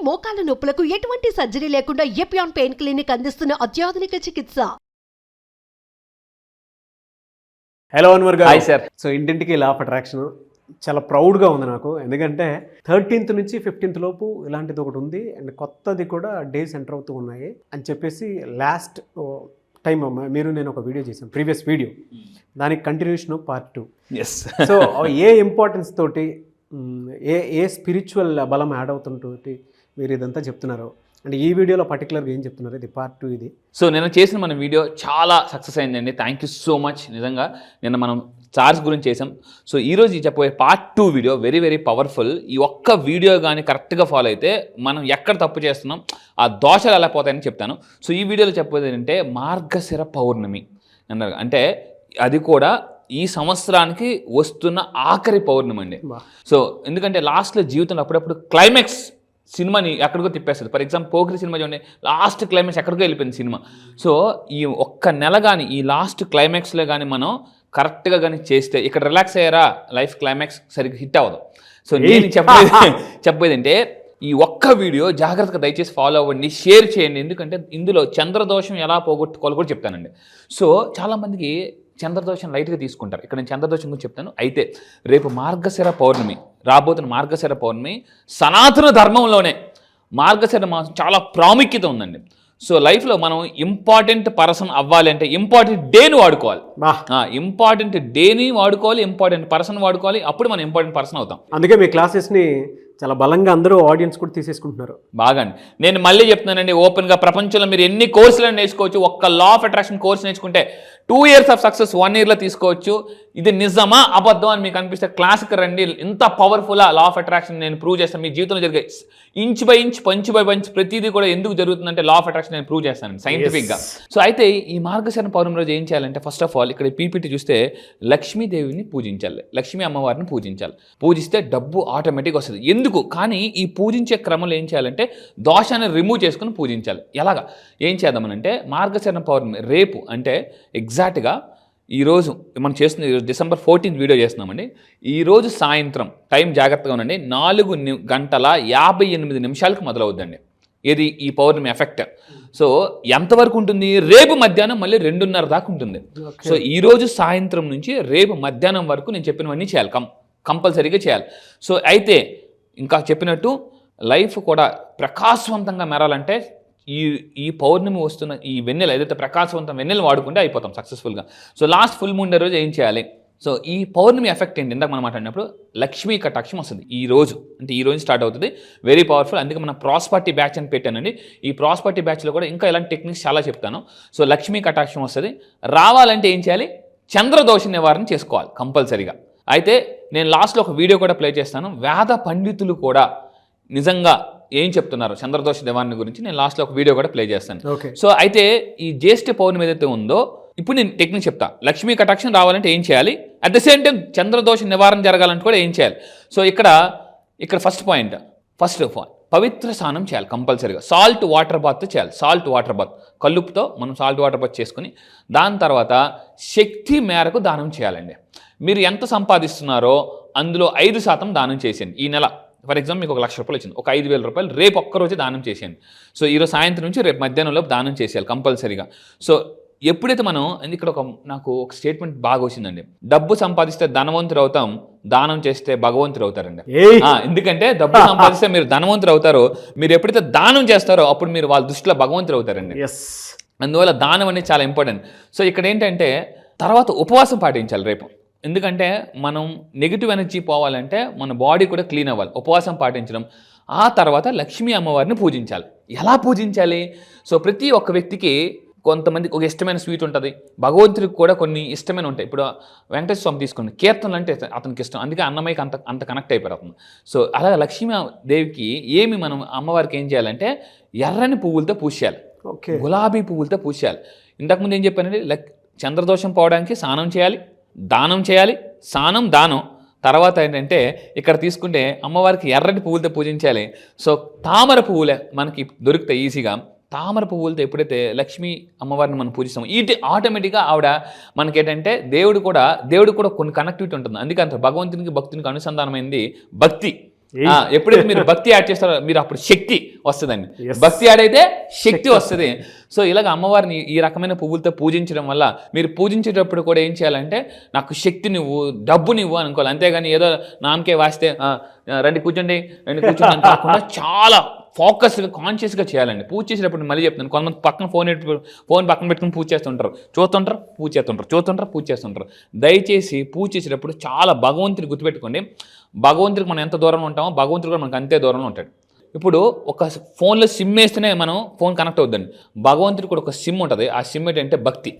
మోకాల నొప్పులకు ఎటువంటి సర్జరీ లేకుండా ఎపియాన్ పెయిన్ క్లినిక్ అందిస్తున్న అత్యాధునిక చికిత్స. హలో అన్వర్ గారు. Hi sir. సో ఇంటింటికి లా ఆఫ్ అట్రాక్షన్ చాలా ప్రౌడ్గా ఉంది నాకు, ఎందుకంటే 13th నుంచి 15th లోపు ఇలాంటిది ఒకటి ఉంది అండ్ కొత్తది కూడా డేస్ ఎంటర్ అవుతూ ఉన్నాయి అని చెప్పేసి లాస్ట్ టైం నేను ఒక వీడియో చేశాను, ప్రీవియస్ వీడియో, దానికి కంటిన్యూషన్ పార్ట్ 2. ఎస్. సో ఏ ఇంపార్టెన్స్ తోటి ఏ స్పిరిచువల్ బలం యాడ్ అవుతుంటే మీరు ఇదంతా చెప్తున్నారు అంటే ఈ వీడియోలో పర్టికులర్గా ఏం చెప్తున్నారు? ఇది పార్ట్ 2 ఇది. సో నేను చేసిన మన వీడియో చాలా సక్సెస్ అయిందండి. Thank you so much. నిజంగా నిన్న మనం చార్జ్ గురించి చేసాం. సో ఈరోజు చెప్పబోయే part 2 video very very powerful. ఈ ఒక్క వీడియో కానీ కరెక్ట్గా ఫాలో అయితే మనం ఎక్కడ తప్పు చేస్తున్నాం, ఆ దోషాలు ఎలా పోతాయని చెప్తాను. సో ఈ వీడియోలో చెప్పేది ఏంటంటే మార్గశిర పౌర్ణమి అన్నారు. అంటే అది కూడా ఈ సంవత్సరానికి వస్తున్న ఆఖరి పౌర్ణమి అండి. సో ఎందుకంటే లాస్ట్లో జీవితంలో అప్పుడప్పుడు క్లైమాక్స్ సినిమాని ఎక్కడికో తిప్పేస్తుంది. ఫర్ ఎగ్జాంపుల్ పోకిరి సినిమా చూడండి, లాస్ట్ క్లైమాక్స్ ఎక్కడికో వెళ్ళిపోయింది సినిమా. సో ఈ ఒక్క నెల కానీ ఈ లాస్ట్ క్లైమాక్స్లో కానీ మనం కరెక్ట్గా కానీ చేస్తే ఇక్కడ రిలాక్స్ అయ్యారా, లైఫ్ క్లైమాక్స్ సరిగ్గా హిట్ అవ్వదు. సో నేను చెప్పేది అంటే ఈ ఒక్క వీడియో జాగ్రత్తగా దయచేసి ఫాలో అవ్వండి, షేర్ చేయండి. ఎందుకంటే ఇందులో చంద్రదోషం ఎలా పోగొట్టుకోవాలో కూడా చెప్తానండి. సో చాలామందికి చంద్రదోషం లైట్గా తీసుకుంటారు. ఇక్కడ నేను చంద్రదోషం గురించి చెప్తాను. అయితే రేపు మార్గశిర పౌర్ణమి, రాబోతున్న మార్గశిర పౌర్ణమి సనాతన ధర్మంలోనే మార్గశిర మాసం చాలా ప్రాముఖ్యత ఉందండి. సో లైఫ్లో మనం ఇంపార్టెంట్ పర్సన్ అవ్వాలి అంటే ఇంపార్టెంట్ డేని వాడుకోవాలి, ఇంపార్టెంట్ డేని వాడుకోవాలి, ఇంపార్టెంట్ పర్సన్ వాడుకోవాలి. అప్పుడు మనం ఇంపార్టెంట్ పర్సన్ అవుతాం. అందుకే మీ క్లాసెస్ని చాలా బలంగా అందరూ ఆడియన్స్ కూడా తీసేసుకుంటున్నారు. బాగా నేను మళ్ళీ చెప్తున్నానండి ఓపెన్గా, ప్రపంచంలో మీరు ఎన్ని కోర్సులను నేర్చుకోవచ్చు. ఒక్క లా ఆఫ్ అట్రాక్షన్ కోర్స్ నేర్చుకుంటే 2 years ఆఫ్ సక్సెస్ 1 yearలో తీసుకోవచ్చు. ఇది నిజమా అబద్ధం అని మీకు అనిపిస్తే క్లాస్కి రండి. ఇంత పవర్ఫుల్గా లా ఆఫ్ అట్రాక్షన్ నేను ప్రూవ్ చేస్తాను. మీ జీవితంలో జరిగే inch by inch, punch by punch ప్రతిదీ కూడా ఎందుకు జరుగుతుందంటే లా ఆఫ్ అట్రాక్షన్ నేను ప్రూవ్ చేస్తాను సైంటిఫిక్గా. సో అయితే ఈ మార్గశిర పౌర్ణమి రోజు ఏం చేయాలంటే ఫస్ట్ ఆఫ్ ఆల్ ఇక్కడ పీపీటీ చూస్తే లక్ష్మీదేవిని పూజించాలి, లక్ష్మీ అమ్మవారిని పూజించాలి. పూజిస్తే డబ్బు ఆటోమేటిక్గా వస్తుంది. ఎందుకు కానీ ఈ పూజించే క్రమంలో ఏం చేయాలంటే దోషాన్ని రిమూవ్ చేసుకుని పూజించాలి. ఎలాగా ఏం చేద్దామనంటే మార్గశిర పౌర్ణమి రేపు అంటే ఎగ్జాక్ట్గా ఈరోజు మనం చేస్తున్న December 14th వీడియో చేస్తున్నామండి. ఈరోజు సాయంత్రం టైం జాగ్రత్తగా ఉండండి, 4:58 మొదలవుద్దండి. ఇది ఈ పౌర్ణమి ఎఫెక్ట్. సో ఎంతవరకు ఉంటుంది? రేపు మధ్యాహ్నం మళ్ళీ 2:30 దాకా ఉంటుంది. సో ఈరోజు సాయంత్రం నుంచి రేపు మధ్యాహ్నం వరకు నేను చెప్పినవన్నీ చేయాలి, కంపల్సరీగా చేయాలి. సో అయితే ఇంకా చెప్పినట్టు లైఫ్ కూడా ప్రకాశవంతంగా మెరాలంటే ఈ పౌర్ణమి వస్తున్న ఈ వెన్నెల ఏదైతే ప్రకాశవంతం వెన్నెల వాడుకుంటే అయిపోతాం సక్సెస్ఫుల్గా. So last full moon day రోజు ఏం చేయాలి? సో ఈ పౌర్ణమి ఎఫెక్ట్ ఏంటి? ఇందాక మనం మాట్లాడినప్పుడు లక్ష్మీ కటాక్షం వస్తుంది ఈ రోజు, అంటే ఈ రోజు స్టార్ట్ అవుతుంది. Very powerful. అందుకే మనం ప్రాస్పర్టీ బ్యాచ్ అని పెట్టానండి. ఈ ప్రాస్పర్టీ బ్యాచ్లో కూడా ఇంకా ఇలాంటి టెక్నిక్స్ చాలా చెప్తాను. సో లక్ష్మీ కటాక్షం వస్తుంది. రావాలంటే ఏం చేయాలి? చంద్రదోష నివారణ చేసుకోవాలి కంపల్సరీగా. అయితే నేను లాస్ట్లో ఒక వీడియో కూడా ప్లే చేస్తాను. వేద పండితులు కూడా నిజంగా ఏం చెప్తున్నారు చంద్రదోష నివారణ గురించి నేను లాస్ట్లో ఒక వీడియో కూడా ప్లే చేస్తాను. సో అయితే ఈ జ్యేష్ఠ పౌర్ణమి ఏదైతే ఉందో ఇప్పుడు నేను టెక్నిక్ చెప్తా. లక్ష్మీ కటాక్షం రావాలంటే ఏం చేయాలి, అట్ ద సేమ్ టైం చంద్రదోష నివారణ జరగాలంటే కూడా ఏం చేయాలి? సో ఇక్కడ ఫస్ట్ పాయింట్ పవిత్ర స్నానం చేయాలి కంపల్సరీగా. సాల్ట్ వాటర్ బాత్ చేయాలి. సాల్ట్ వాటర్ బాత్ కల్లుపుతో మనం సాల్ట్ వాటర్ బాత్ చేసుకుని దాని తర్వాత శక్తి మేరకు దానం చేయాలండి. మీరు ఎంత సంపాదిస్తున్నారో అందులో 5% దానం చేసేయండి ఈ నెల. ఫర్ ఎగ్జాంపుల్ మీకు 1,00,000 రూపాయలు వచ్చింది, ఒక 5,000 రూపాయలు రేపు ఒక్కరోజే దానం చేసేయండి. సో ఈరోజు సాయంత్రం నుంచి రేపు మధ్యాహ్నంలో దానం చేసేయాలి కంపల్సరీగా. సో ఎప్పుడైతే మనం ఇక్కడ నాకు ఒక స్టేట్మెంట్ బాగా వచ్చిందండి, డబ్బు సంపాదిస్తే ధనవంతులు అవుతాం, దానం చేస్తే భగవంతుడు అవుతారండి. ఎందుకంటే డబ్బు సంపాదిస్తే మీరు ధనవంతులు అవుతారు, మీరు ఎప్పుడైతే దానం చేస్తారో అప్పుడు మీరు వాళ్ళ దృష్టిలో భగవంతుడు అవుతారండి. అందువల్ల దానం అనేది చాలా ఇంపార్టెంట్. సో ఇక్కడ ఏంటంటే తర్వాత ఉపవాసం పాటించాలి రేపు. ఎందుకంటే మనం నెగిటివ్ ఎనర్జీ పోవాలంటే మన బాడీ కూడా క్లీన్ అవ్వాలి. ఉపవాసం పాటించడం, ఆ తర్వాత లక్ష్మీ అమ్మవారిని పూజించాలి. ఎలా పూజించాలి? సో ప్రతి ఒక్క వ్యక్తికి కొంతమందికి ఒక ఇష్టమైన స్వీట్ ఉంటుంది, భగవంతుడికి కూడా కొన్ని ఇష్టమైన ఉంటాయి. ఇప్పుడు వెంకటేశ్వర స్వామి తీసుకోండి, కీర్తనలు అంటే అతనికి ఇష్టం, అందుకే అన్నమయ్యకి అంత కనెక్ట్ అయిపోయారు అతను. సో అలాగే లక్ష్మీదేవికి మనం అమ్మవారికి ఏం చేయాలంటే ఎర్రని పువ్వులతో పూసేయాలి, గులాబీ పువ్వులతో పూసేయాలి. ఇంతకుముందు ఏం చెప్పానంటే చంద్రదోషం పోవడానికి స్నానం చేయాలి, దానం చేయాలి, స్నానం దానం. తర్వాత ఏంటంటే ఇక్కడ తీసుకుంటే అమ్మవారికి ఎర్రటి పువ్వులతో పూజించాలి. సో తామర పువ్వులే మనకి దొరుకుతాయి ఈజీగా. తామర పువ్వులతో ఎప్పుడైతే లక్ష్మీ అమ్మవారిని మనం పూజిస్తామో ఇది ఆటోమేటిక్గా ఆవిడ మనకేంటంటే దేవుడు కూడా కొన్ని కనెక్టివిటీ ఉంటుంది. అందుకే అంత భగవంతునికి భక్తునికి అనుసంధానమైంది భక్తి. ఎప్పుడైతే మీరు భక్తి యాడ్ చేస్తారో మీరు అప్పుడు శక్తి వస్తుందండి. Yes. భక్తి యాడ్ అయితే శక్తి వస్తుంది. సో ఇలాగ అమ్మవారిని ఈ రకమైన పువ్వులతో పూజించడం వల్ల మీరు పూజించేటప్పుడు కూడా ఏం చేయాలంటే నాకు శక్తి నువ్వు, డబ్బు నువ్వు అనుకోవాలి. అంతేగాని ఏదో నామకే వాస్తే రండి కూర్చోండి అని కాకుండా చాలా ఫోకస్గా కాన్షియస్గా చేయాలండి. పూజ చేసేటప్పుడు మళ్ళీ చెప్తాను, కొంతమంది పక్కన ఫోన్ పక్కన పెట్టుకుని పూజ చేస్తుంటారు, చూస్తుంటారు, పూజ చేస్తుంటారు. దయచేసి పూజ చేసేటప్పుడు చాలా భగవంతుని గుర్తుపెట్టుకోండి. భగవంతుడికి మనం ఎంత దూరంలో ఉంటామో భగవంతుడు కూడా మనకు అంతే దూరంలో ఉంటాడు. ఇప్పుడు ఒక ఫోన్లో సిమ్ వేస్తేనే మనం ఫోన్ కనెక్ట్ అవుద్దండి. భగవంతుడికి కూడా ఒక సిమ్ ఉంటుంది. ఆ సిమ్ ఏంటంటే భక్తి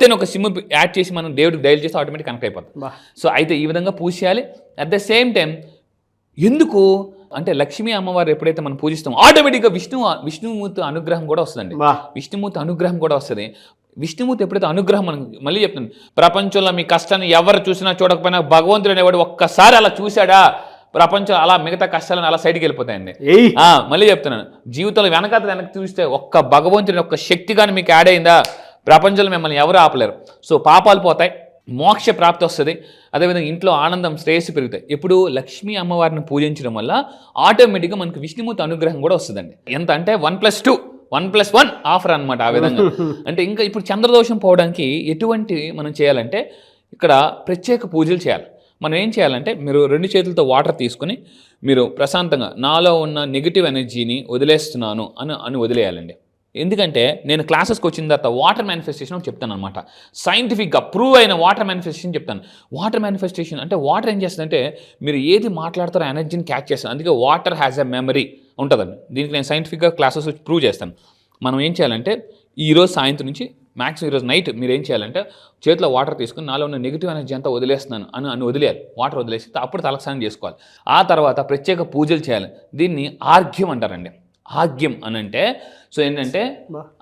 అని ఒక సిమ్ యాడ్ చేసి మనం దేవుడికి డైల్ చేస్తే ఆటోమేటిక్ కనెక్ట్ అయిపోతుంది. సో అయితే ఈ విధంగా పూజ చేయాలి. అట్ ద సేమ్ టైం ఎందుకు అంటే లక్ష్మీ అమ్మవారు ఎప్పుడైతే మనం పూజిస్తామో ఆటోమేటిక్గా విష్ణుమూర్తి అనుగ్రహం కూడా వస్తుందండి. విష్ణుమూర్తి అనుగ్రహం కూడా వస్తుంది. విష్ణుమూర్తి ఎప్పుడైతే అనుగ్రహం మనం మళ్ళీ చెప్తుంది, ప్రపంచంలో మీ కష్టాన్ని ఎవరు చూసినా చూడకపోయినా భగవంతుడు అనేవాడు ఒక్కసారి అలా చూశాడా ప్రపంచం అలా మిగతా కష్టాలను అలా సైడ్కి వెళ్ళిపోతాయండి. మళ్ళీ చెప్తున్నాను, జీవితంలో వెనక్కి చూస్తే ఒక్క భగవంతుడి యొక్క శక్తి కానీ మీకు యాడ్ అయిందా ప్రపంచంలో మిమ్మల్ని ఎవరు ఆపలేరు. సో పాపాలు పోతాయి, మోక్ష ప్రాప్తి వస్తుంది. అదేవిధంగా ఇంట్లో ఆనందం, శ్రేయస్సు పెరుగుతాయి. ఇప్పుడు లక్ష్మీ అమ్మవారిని పూజించడం వల్ల ఆటోమేటిక్గా మనకు విష్ణుమూర్తి అనుగ్రహం కూడా వస్తుందండి. ఎంత అంటే 1+2 1+1 ఆఫర్ అనమాట. ఆ విధంగా అంటే ఇంకా ఇప్పుడు చంద్రదోషం పోవడానికి ఎటువంటి మనం చేయాలంటే ఇక్కడ ప్రత్యేక పూజలు చేయాలి. మనం ఏం చేయాలంటే మీరు 2 చేతులతో వాటర్ తీసుకుని మీరు ప్రశాంతంగా నాలో ఉన్న నెగిటివ్ ఎనర్జీని వదిలేస్తున్నాను అని వదిలేయాలండి. ఎందుకంటే నేను క్లాసెస్కి వచ్చిన తర్వాత వాటర్ మేనిఫెస్టేషన్ చెప్తాను అనమాట. సైంటిఫిక్గా ప్రూవ్ అయిన వాటర్ మేనిఫెస్టేషన్ చెప్తాను. వాటర్ మేనిఫెస్టేషన్ అంటే వాటర్ ఏం చేస్తుందంటే మీరు ఏది మాట్లాడతారో ఎనర్జీని క్యాచ్ చేస్తాను. అందుకే వాటర్ హ్యాస్ ఎ మెమరీ ఉంటుందండి. దీనికి నేను సైంటిఫిక్గా క్లాసెస్ ప్రూవ్ చేస్తాను. మనం ఏం చేయాలంటే ఈరోజు సాయంత్రం నుంచి మ్యాక్సిమం ఈరోజు నైట్ మీరు ఏం చేయాలంటే చేతిలో వాటర్ తీసుకుని నాలో ఉన్న నెగిటివ్ ఎనర్జీ అంతా వదిలేస్తున్నాను అని వదిలేయాలి. వాటర్ వదిలేసి అప్పుడు తలస్నానం చేసుకోవాలి. ఆ తర్వాత ప్రత్యేక పూజలు చేయాలి. దీన్ని ఆర్ఘ్యం అంటారండి. ఆర్ఘ్యం అని అంటే సో ఏంటంటే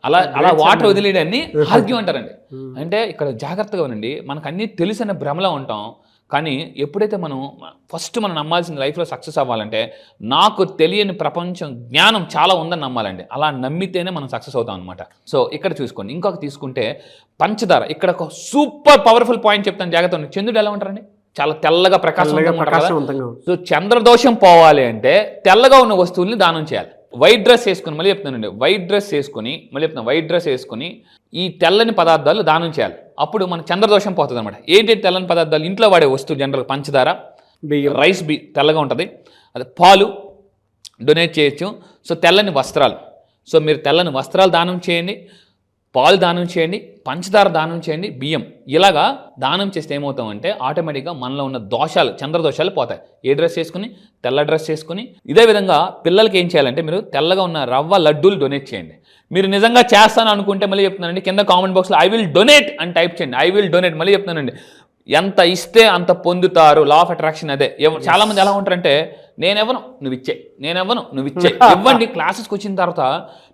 అలా వాటర్ వదిలేయడాన్ని ఆర్ఘ్యం అంటారండి. అంటే ఇక్కడ జాగ్రత్తగా ఉండండి. మనకు అన్నీ తెలిసిన భ్రమలో ఉంటాం. కానీ ఎప్పుడైతే మనం నమ్మాల్సిన లైఫ్లో సక్సెస్ అవ్వాలంటే నాకు తెలియని ప్రపంచం జ్ఞానం చాలా ఉందని నమ్మాలండి. అలా నమ్మితేనే మనం సక్సెస్ అవుతాం అనమాట. సో ఇక్కడ చూసుకోండి. ఇంకొక తీసుకుంటే పంచదార. ఇక్కడ ఒక సూపర్ పవర్ఫుల్ పాయింట్ చెప్తాను, జాగ్రత్త ఉంది. చంద్రుడు ఎలా ఉంటారండి? చాలా తెల్లగా ప్రకాశవంతంగా. సో చంద్రదోషం పోవాలి అంటే తెల్లగా ఉన్న వస్తువుల్ని దానం చేయాలి. వైట్ డ్రెస్ వేసుకుని మళ్ళీ చెప్తానండి, వైట్ డ్రెస్ వేసుకుని ఈ తెల్లని పదార్థాలు దానం చేయాలి. అప్పుడు మన చంద్రదోషం పోతుంది అనమాట. ఏంటి తెల్లని పదార్థాలు? ఇంట్లో వాడే వస్తువు జనరల్ పంచదార, రైస్ తెల్లగా ఉంటుంది, అదే పాలు డొనేట్ చేయొచ్చు. సో తెల్లని వస్త్రాలు, సో మీరు తెల్లని వస్త్రాలు దానం చేయండి, పాలు దానం చేయండి, పంచదార దానం చేయండి, బియ్యం ఇలాగా దానం చేస్తే ఏమవుతామంటే ఆటోమేటిక్గా మనలో ఉన్న దోషాలు, చంద్రదోషాలు పోతాయి. ఏ డ్రెస్ వేసుకుని తెల్ల డ్రెస్ వేసుకుని. ఇదే విధంగా పిల్లలకి ఏం చేయాలంటే మీరు తెల్లగా ఉన్న రవ్వ లడ్డూలు డొనేట్ చేయండి. మీరు నిజంగా చేస్తాను అనుకుంటే మళ్ళీ చెప్తున్నానండి, కింద కామెంట్ బాక్స్లో ఐ విల్ డొనేట్ అని టైప్ చేయండి. ఐ విల్ డొనేట్ మళ్ళీ చెప్తున్నానండి, ఎంత ఇస్తే అంత పొందుతారు. లా ఆఫ్ అట్రాక్షన్ అదే. చాలామంది ఎలా ఉంటారంటే నేనెవను నువ్వు ఇచ్చే ఇవ్వండి. క్లాసెస్కి వచ్చిన తర్వాత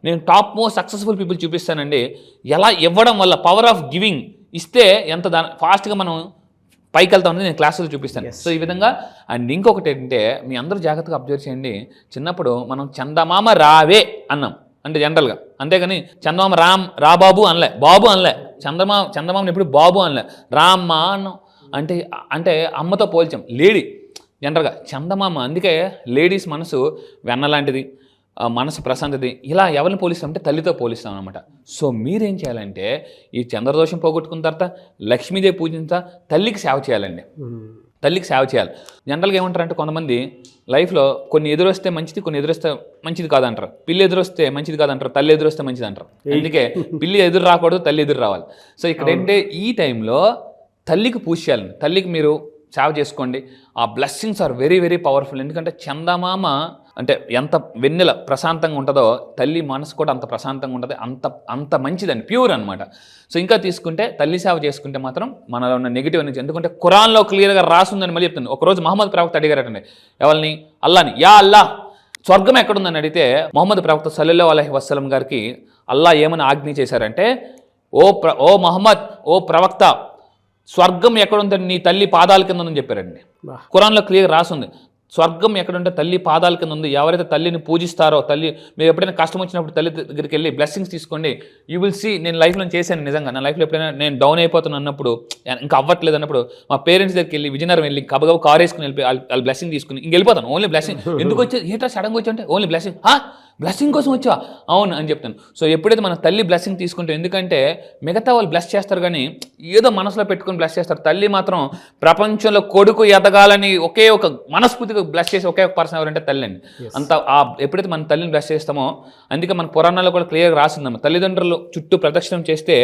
నేను టాప్ మోస్ట్ సక్సెస్ఫుల్ పీపుల్ చూపిస్తానండి. ఎలా ఇవ్వడం వల్ల పవర్ ఆఫ్ గివింగ్ ఇస్తే ఎంత ఫాస్ట్గా మనం పైకి వెళ్తామని నేను క్లాసులు చూపిస్తాను. సో ఈ విధంగా. అండ్ ఇంకొకటి ఏంటంటే మీ అందరూ జాగ్రత్తగా అబ్జర్వ్ చేయండి. చిన్నప్పుడు మనం చందమామ రావే అన్నాం అంటే జనరల్గా, అంతేగాని చందమామ రాబాబు అనలే, బాబు అనలే. చందమామని ఎప్పుడు బాబు అనలే, రామ్మ అన్నాం. అంటే అమ్మతో పోల్చాం. లేడీ జనరల్గా చందమామ. అందుకే లేడీస్ మనసు వెన్న లాంటిది, మనసు ప్రశాంతది. ఇలా ఎవరిని పోలిస్తామంటే తల్లితో పోలిస్తాం అనమాట. సో మీరేం చేయాలంటే ఈ చంద్రదోషం పోగొట్టుకున్న తర్వాత లక్ష్మీదేవి పూజించా తల్లికి సేవ చేయాలండి. తల్లికి సేవ చేయాలి. జనరల్గా ఏమంటారంటే కొంతమంది లైఫ్లో కొన్ని ఎదురొస్తే మంచిది, కొన్ని ఎదురొస్తే మంచిది కాదంటారు. పిల్లి ఎదురొస్తే మంచిది కాదంటారు, తల్లి ఎదురొస్తే మంచిది అంటారు. అందుకే పిల్లి ఎదురు రాకూడదు, తల్లి ఎదురు రావాలి. సో ఇక్కడ ఏంటంటే ఈ టైంలో తల్లికి పూజ చేయాలండి. తల్లికి మీరు సేవ చేసుకోండి. ఆ blessings are very very powerful. ఎందుకంటే చందమామ అంటే ఎంత వెన్నెల ప్రశాంతంగా ఉంటుందో తల్లి మనసు కూడా అంత ప్రశాంతంగా ఉంటుంది. అంత మంచిదండి, ప్యూర్ అనమాట. సో ఇంకా తీసుకుంటే తల్లి సేవ చేసుకుంటే మాత్రం మనలో ఉన్న నెగిటివ్ ఎనర్జీ, ఎందుకంటే ఖురాన్లో క్లియర్గా రాసుందని మళ్ళీ చెప్తుంది. ఒకరోజు మహమ్మద్ ప్రవక్త అడిగారటండి ఎవరిని? అల్లాని. యా అల్లా, స్వర్గం ఎక్కడుందని అడిగితే మొహమ్మద్ ప్రవక్త సల్లల్లాహు అలైహి వసల్లం గారికి అల్లా ఏమని ఆజ్ఞ చేశారంటే, ఓ మహమ్మద్, ఓ ప్రవక్త, స్వర్గం ఎక్కడుందని నీ తల్లి పాదాల కింద ఉందని చెప్పారండి. ఖురాన్లో క్లియర్ రాసుంది. స్వర్గం ఎక్కడుంటే తల్లి పాదాల కింద ఉంది. ఎవరైతే తల్లిని పూజిస్తారో, తల్లి మీరు ఎప్పుడైనా కష్టం వచ్చినప్పుడు తల్లి దగ్గరికి వెళ్ళి బ్లెస్సింగ్స్ తీసుకోండి. You will see. నేను లైఫ్లో చేశాను నిజంగా. నా లైఫ్లో ఎప్పుడైనా నేను డౌన్ అయిపోతాను అన్నప్పుడు, ఇంకా అవ్వట్లేదు అన్నప్పుడు మా పేరెంట్స్ దగ్గరికి వెళ్ళి విజయనగరం వెళ్ళి గబగబ కార్ వేసుకుని వెళ్ళి వాళ్ళు బ్లెస్సింగ్ తీసుకుని ఇంక వెళ్ళిపోతాను. Only blessing. ఎందుకు వచ్చేది ఏంటో సడన్గా వచ్చి అంటే ఓన్లీ బ్లెస్సింగ్. బ్లెస్సింగ్ కోసం వచ్చా? అవును అని చెప్తాను. సో ఎప్పుడైతే మన తల్లి బ్లెస్సింగ్ తీసుకుంటే, ఎందుకంటే మిగతా వాళ్ళు బ్లెస్ చేస్తారు కానీ ఏదో మనసులో పెట్టుకుని బ్లెస్ చేస్తారు. తల్లి మాత్రం ప్రపంచంలో కొడుకు ఎదగాలని ఒకే ఒక మనస్ఫూర్తిగా బ్లెస్ చేసి ఒకే ఒక పర్సన్ ఎవరంటే తల్లి అండి. అంత ఎప్పుడైతే మన తల్లిని బ్లెస్ చేస్తామో, అందుకే మన పురాణాల్లో కూడా క్లియర్గా రాసిందమ్మ, తల్లిదండ్రులు చుట్టూ ప్రదక్షిణం చేస్తే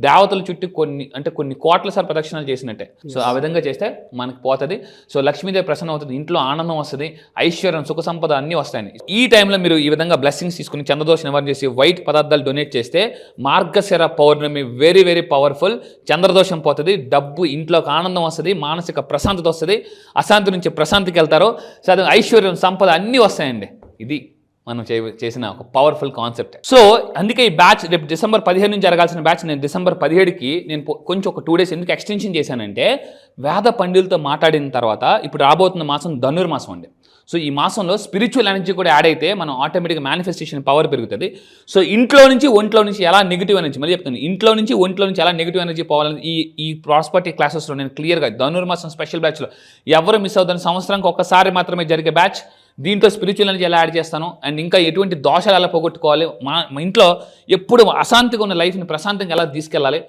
దేవతల చుట్టూ కొన్ని కోట్ల సార్లు ప్రదక్షిణాలు చేసినట్టే. సో ఆ విధంగా చేస్తే మనకి పోతుంది. సో లక్ష్మీదేవి ప్రసన్నం అవుతుంది, ఇంట్లో ఆనందం వస్తుంది, ఐశ్వర్యం, సుఖ సంపద అన్నీ వస్తాయండి. ఈ టైంలో మీరు ఈ విధంగా బ్లెస్సింగ్స్ తీసుకుని చంద్రదోష నివారణ చేసి వైట్ పదార్థాలు డొనేట్ చేస్తే మార్గశిర పౌర్ణమి వెరీ వెరీ పవర్ఫుల్. చంద్రదోషం పోతుంది, డబ్బు ఇంట్లోకి ఆనందం వస్తుంది, మానసిక ప్రశాంతత వస్తుంది, అశాంతి నుంచి ప్రశాంతికి వెళ్తారు. సో అది ఐశ్వర్యం, సంపద అన్నీ వస్తాయండి. ఇది మనం చేసిన ఒక పవర్ఫుల్ కాన్సెప్ట్. సో అందుకే ఈ బ్యాచ్ రేపు డిసెంబర్ 15 నుంచి జరగాల్సిన బ్యాచ్ నేను డిసెంబర్ 17కి నేను కొంచెం ఒక 2 days ఎందుకు ఎక్స్టెన్షన్ చేశానంటే, వేద పండితులతో మాట్లాడిన తర్వాత ఇప్పుడు రాబోతున్న మాసం ధనుర్మాసం అండి. సో ఈ మాసంలో స్పిరిచువల్ ఎనర్జీ కూడా యాడ్ అయితే మనం ఆటోమేటిక్గా మేనిఫెస్టేషన్ పవర్ పెరుగుతుంది. సో ఇంట్లో నుంచి ఒంట్లో నుంచి ఎలా నెగిటివ్ ఎనర్జీ, మళ్ళీ చెప్తాను, ఇంట్లో నుంచి ఒంట్లో నుంచి ఎలా నెగిటివ్ ఎనర్జీ పోవాలని ఈ ప్రాస్పర్టీ క్లాసెస్లో నేను క్లియర్గా ధనుర్మాసం స్పెషల్ బ్యాచ్లో ఎవరు మిస్ అవుతాను, సంవత్సరానికి ఒక్కసారి మాత్రమే జరిగే బ్యాచ్. దీంట్లో స్పిరిచువల్ ఎనర్జీ ఎలా యాడ్ చేస్తాను అండ్ ఇంకా ఎటువంటి దోషాలు ఎలా పోగొట్టుకోవాలి, మా ఇంట్లో ఎప్పుడు అశాంతిగా ఉన్న లైఫ్ని ప్రశాంతంగా ఎలా తీసుకెళ్ళాలి,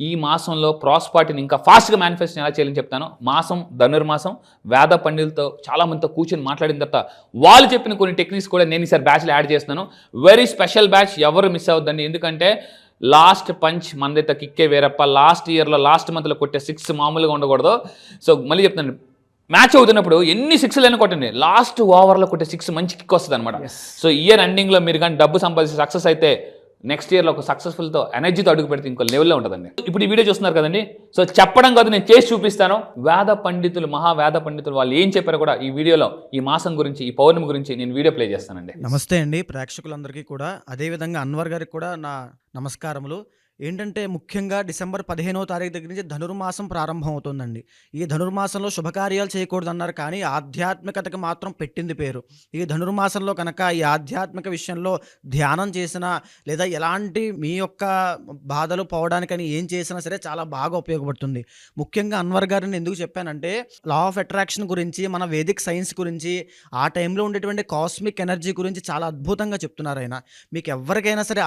ఈ మాసంలో ప్రాస్పర్టీని ఇంకా ఫాస్ట్గా మేనిఫెస్టేషన్ ఎలా చేయాలని చెప్తాను. మాసం ధనుర్మాసం వేద పండితులతో చాలామందితో కూర్చొని మాట్లాడిన తర్వాత వాళ్ళు చెప్పిన కొన్ని టెక్నిక్స్ కూడా నేను ఈసారి బ్యాచ్లో యాడ్ చేస్తున్నాను. వెరీ స్పెషల్ బ్యాచ్, ఎవరు మిస్ అవుద్దండి. ఎందుకంటే లాస్ట్ పంచ్ మనదైతే కిక్కే వేరప్ప. లాస్ట్ ఇయర్లో లాస్ట్ మంత్లో కొట్టే 6 మామూలుగా ఉండకూడదు. సో మళ్ళీ చెప్తాను, మ్యాచ్ అవుతున్నప్పుడు ఎన్ని 6 కొట్టండి, లాస్ట్ ఓవర్లో కొట్టే 6 మంచి కిక్ వస్తుంది అనమాట. సో ఇయర్ ఎండింగ్లో మీరు కానీ డబ్బు సంపాదించి సక్సెస్ అయితే నెక్స్ట్ ఇయర్లో ఒక సక్సెస్ఫుల్తో ఎనర్జీతో అడుగు పెడితే ఇంకో లెవెల్లో ఉంటుందండి. ఇప్పుడు ఈ వీడియో చూస్తున్నారు కదండి, సో చెప్పడం కాదు నేను చేసి చూపిస్తాను. వేద పండితులు, మహావేద పండితులు వాళ్ళు ఏం చెప్పారో కూడా ఈ వీడియోలో ఈ మాసం గురించి, ఈ పౌర్ణమి గురించి నేను వీడియో ప్లే చేస్తానండి. నమస్తే అండి ప్రేక్షకులందరికీ కూడా, అదేవిధంగా అన్వర్ గారికి కూడా నా నమస్కారములు. ఏంటంటే ముఖ్యంగా డిసెంబర్ 15వ తారీఖు దగ్గర నుంచి ధనుర్మాసం ప్రారంభం అవుతుందండి. ఈ ధనుర్మాసంలో శుభకార్యాలు చేయకూడదు అన్నారు, కానీ ఆధ్యాత్మికతకి మాత్రం పెట్టింది పేరు. ఈ ధనుర్మాసంలో కనుక ఈ ఆధ్యాత్మిక విషయంలో ధ్యానం చేసినా లేదా ఎలాంటి మీ యొక్క బాధలు పోవడానికని ఏం చేసినా సరే చాలా బాగా ఉపయోగపడుతుంది. ముఖ్యంగా అన్వర్ గారిని ఎందుకు చెప్పానంటే, లా ఆఫ్ అట్రాక్షన్ గురించి, మన వేదిక్ సైన్స్ గురించి, ఆ టైంలో ఉండేటువంటి కాస్మిక్ ఎనర్జీ గురించి చాలా అద్భుతంగా చెప్తున్నారు ఆయన. మీకు ఎవరికైనా సరే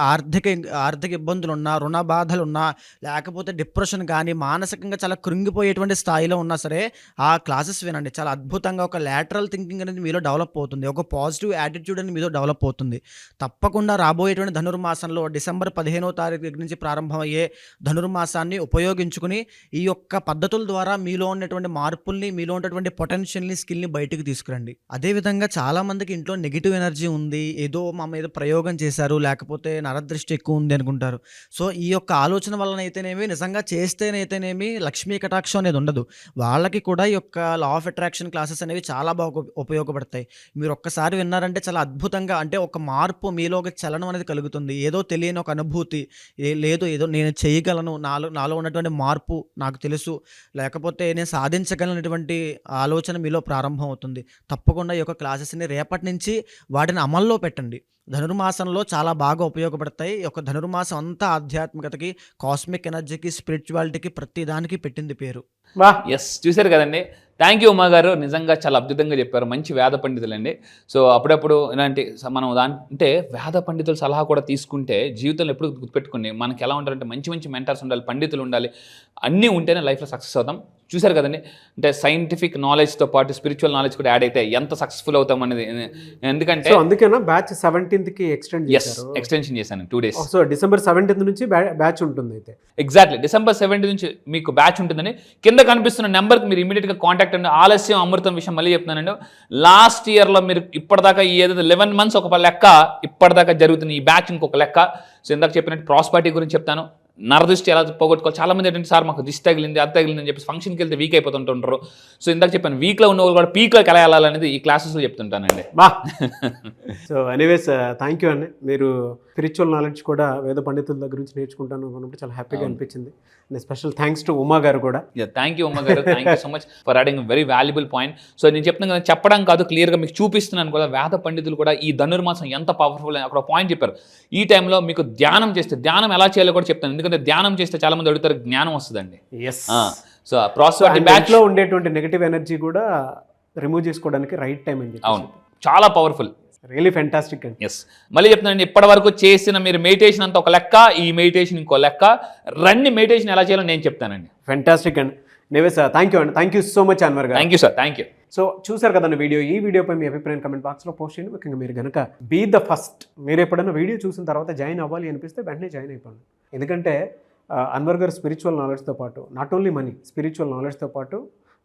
ఆర్థిక ఇబ్బందులు ఉన్నా, రుణ బాధలు ఉన్నా, లేకపోతే డిప్రెషన్ కానీ, మానసికంగా చాలా కృంగిపోయేటువంటి స్థాయిలో ఉన్నా సరే ఆ క్లాసెస్ వినండి. చాలా అద్భుతంగా ఒక లాటరల్ థింకింగ్ అనేది మీలో డెవలప్ అవుతుంది, ఒక పాజిటివ్ యాటిట్యూడ్ అనేది మీలో డెవలప్ అవుతుంది. తప్పకుండా రాబోయేటువంటి ధనుర్మాసంలో డిసెంబర్ 15వ తారీఖు దగ్గర నుంచి ప్రారంభమయ్యే ధనుర్మాసాన్ని ఉపయోగించుకుని ఈ యొక్క పద్ధతుల ద్వారా మీలో ఉన్నటువంటి మార్పుల్ని, మీలో ఉన్నటువంటి పొటెన్షియల్ని, స్కిల్ని బయటకు తీసుకురండి. అదేవిధంగా చాలామందికి ఇంట్లో నెగిటివ్ ఎనర్జీ ఉంది, ఏదో మా మీద ప్రయోగం చేశారు, లేకపోతే నరదృష్టి ఎక్కువ ఉంది అనుకుంటారు. సో ఈ యొక్క ఆలోచన వలనైతేనేమి, నిజంగా చేస్తేనైతేనేమి లక్ష్మీ కటాక్షం అనేది ఉండదు. వాళ్ళకి కూడా ఈ యొక్క లా ఆఫ్ అట్రాక్షన్ క్లాసెస్ అనేవి చాలా బాగా ఉపయోగపడతాయి. మీరు ఒక్కసారి విన్నారంటే చాలా అద్భుతంగా, అంటే ఒక మార్పు మీలో ఒక చలనం అనేది కలుగుతుంది. ఏదో తెలియని ఒక అనుభూతి, ఏదో నేను చేయగలను, నాలో ఉన్నటువంటి మార్పు నాకు తెలుసు, లేకపోతే నేను సాధించగలనటువంటి ఆలోచన మీలో ప్రారంభం అవుతుంది. తప్పకుండా ఈ యొక్క క్లాసెస్ని రేపటి నుంచి వాటిని అమల్లో పెట్టండి. ధనుర్మాసంలో చాలా బాగా ఉపయోగపడతాయి. ఈ యొక్క ధనుర్మాసం అంతా ఆధ్యాత్మికతకి, కాస్మిక్ ఎనర్జీకి, స్పిరిచువాలిటీకి, ప్రతి దానికి పెట్టింది పేరు. ఎస్, చూశారు కదండి. థ్యాంక్ యూ ఉమా గారు, నిజంగా చాలా అద్భుతంగా చెప్పారు. మంచి వేద పండితులండి. సో అప్పుడప్పుడు ఇలాంటి మనం అంటే వేద పండితుల సలహా కూడా తీసుకుంటే జీవితంలో ఎప్పుడు గుర్తుపెట్టుకుని మనకి ఎలా ఉంటారంటే మంచి మంచి మెంటర్స్ ఉండాలి, పండితులు ఉండాలి, అన్నీ ఉంటేనే లైఫ్లో సక్సెస్ అవుతాం. చూశారు కదండి, అంటే సైంటిఫిక్ నాలెడ్జ్తో పాటు స్పిరిచువల్ నాలెడ్జ్ కూడా యాడ్ అయితే ఎంత సక్సెస్ఫుల్ అవుతాం అనేది. ఎందుకంటే అందుకేనా బ్యాచ్ 17th ఎక్స్టెన్షన్ చేశాను 2 days. సో డిసెంబర్ 17th నుంచి బ్యాచ్ ఉంటుంది. అయితే ఎగ్జాక్ట్లీ డిసెంబర్ 17th నుంచి మీకు బ్యాచ్ ఉంటుందని కింద కనిపిస్తున్న నెంబర్కి మీరు ఇమీడియట్గా కాంటాక్ట్ అండి. ఆలస్యం అమృతం విషయం మళ్ళీ చెప్తున్నానండి. లాస్ట్ ఇయర్లో మీరు ఇప్పటిదాకా ఏదైతే 11 months ఒక లెక్క, ఇప్పటిదాకా జరుగుతున్న ఈ బ్యాచ్ ఇంకొక లెక్క. సో ఇందాక చెప్పినట్టు ప్రాస్పర్టీ గురించి చెప్తాను, నరదృష్టి ఎలా పోగొట్టుకోవాలి. చాలా మంది ఏంటంటే సార్ మాకు దిష్టి తగిలింది, అది తగిలింది అని చెప్పి ఫంక్షన్కి వెళ్తే వీక్ అయిపోతుంటారు. సో ఇందాక చెప్పాను, వీక్లో ఉన్న వాళ్ళు కూడా పీక్లోకి ఎలా వెళ్ళాలనేది ఈ క్లాసెస్లో చెప్తుంటానండి. సో ఎనీవేస్ థ్యాంక్ యూ అండి. మీరు స్పిరిచువల్ నాలెడ్జ్ కూడా వేద పండితుల దగ్గర నుంచి నేర్చుకుంటాను అనుకున్నప్పుడు చాలా హ్యాపీగా అనిపించింది. And special thanks to Uma గారు కూడా. థ్యాంక్ యూ ఉమ్మ గారు, thank you so much for adding very valuable point. So నేను చెప్తున్నాను కదా, చెప్పడం కాదు, క్లియర్గా మీకు చూపిస్తున్నాను కూడా. వేద పండితులు కూడా ఈ ధనుర్మాసం ఎంత పవర్ఫుల్ అని అక్కడ పాయింట్ చెప్పారు. ఈ టైంలో మీకు ధ్యానం చేస్తే, ధ్యానం ఎలా చేయాలో కూడా చెప్తాను. ఎందుకంటే ధ్యానం చేస్తే చాలా మంది అడుగుతారు, జ్ఞానం వస్తుందండి. ఎస్. సో ప్రాస్పెరిటీ బ్యాచ్ లో ఉండేటువంటి నెగటివ్ ఎనర్జీ కూడా రిమూవ్ చేసుకోవడానికి రైట్ టైం అని చెప్పి. అవును, చాలా పవర్ఫుల్. రియలీ ఫెంటాస్టిక్ అండి. ఎస్. మళ్ళీ చెప్తున్నానండి, ఇప్పటి వరకు చేసిన మీరు మెడిటేషన్ అంతా ఒక లెక్క, ఈ మెడిటేషన్ ఇంకో లెక్క. రండి మెడిటేషన్ ఎలా చేయాలో నేను చెప్తానండి. ఫెంటాస్టిక్ అండి. నేవే సార్, థ్యాంక్ యూ అండి. Thank you so much Anwar garu. Thank you sir, thank you. So చూసారు కదండి వీడియో. ఈ వీడియోపై మీ అభిప్రాయం కమెంట్ బాక్స్లో పోస్ట్ చేయండి. ముఖ్యంగా మీరు కనుక బీ ద ఫస్ట్, మీరు ఎప్పుడైనా వీడియో చూసిన తర్వాత జాయిన్ అవ్వాలి అనిపిస్తే వెంటనే జాయిన్ అయిపోండి. ఎందుకంటే అన్వర్ గారు స్పిరిచువల్ నాలెడ్జ్తో పాటు, నాట్ ఓన్లీ మనీ, స్పిరిచువల్ నాలెడ్జ్తో పాటు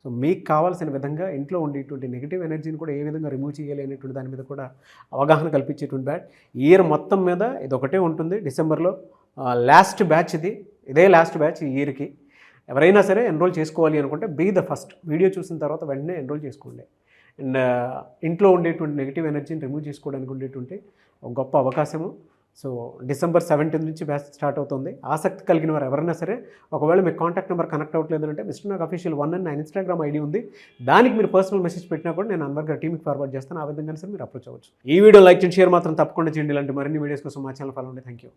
సో మీకు కావాల్సిన విధంగా ఇంట్లో ఉండేటువంటి నెగిటివ్ ఎనర్జీని కూడా ఏ విధంగా రిమూవ్ చేయాలి అనేటువంటి దాని మీద కూడా అవగాహన కల్పించేటువంటి బ్యాచ్. ఇయర్ మొత్తం మీద ఇది ఒకటే ఉంటుంది. డిసెంబర్లో లాస్ట్ బ్యాచ్ ఇదే లాస్ట్ బ్యాచ్ ఈ ఇయర్కి. ఎవరైనా సరే ఎన్రోల్ చేసుకోవాలి అనుకుంటే బీ ద ఫస్ట్, వీడియో చూసిన తర్వాత వెంటనే ఎన్రోల్ చేసుకోండి. అండ్ ఇంట్లో ఉండేటువంటి నెగిటివ్ ఎనర్జీని రిమూవ్ చేసుకోవడానికి ఉండేటువంటి ఒక గొప్ప అవకాశము. సో డిసెంబర్ 17 నుంచి బ్యాచ్ స్టార్ట్ అవుతుంది. ఆసక్తి కలిగిన వారు ఎవరైనా సరే, ఒకవేళ మీకు కాంటాక్ట్ నెంబర్ కనెక్ట్ అవ్వట్లేదు అంటే మిస్టర్ నాగ్ అఫీషియల్ 1 అని నా ఇన్స్టాగ్రామ్ ఐడి ఉంది. దానికి మీరు పర్సనల్ మెసేజ్ పెట్టినా కూడా నేను అన్వర్ గారి టీమ్కి ఫార్వర్డ్ చేస్తాను. ఆ విధంగా సరే మీరు అప్రోచ్ అవ్వచ్చు. ఈ వీడియో లైక్ చేయండి, షేర్ మాత్రం తప్పకుండా చేయండి. ఇలాంటి మరిన్ని వీడియోస్ కోసం మా ఛానల్ ఫాలో అండి. Thank you.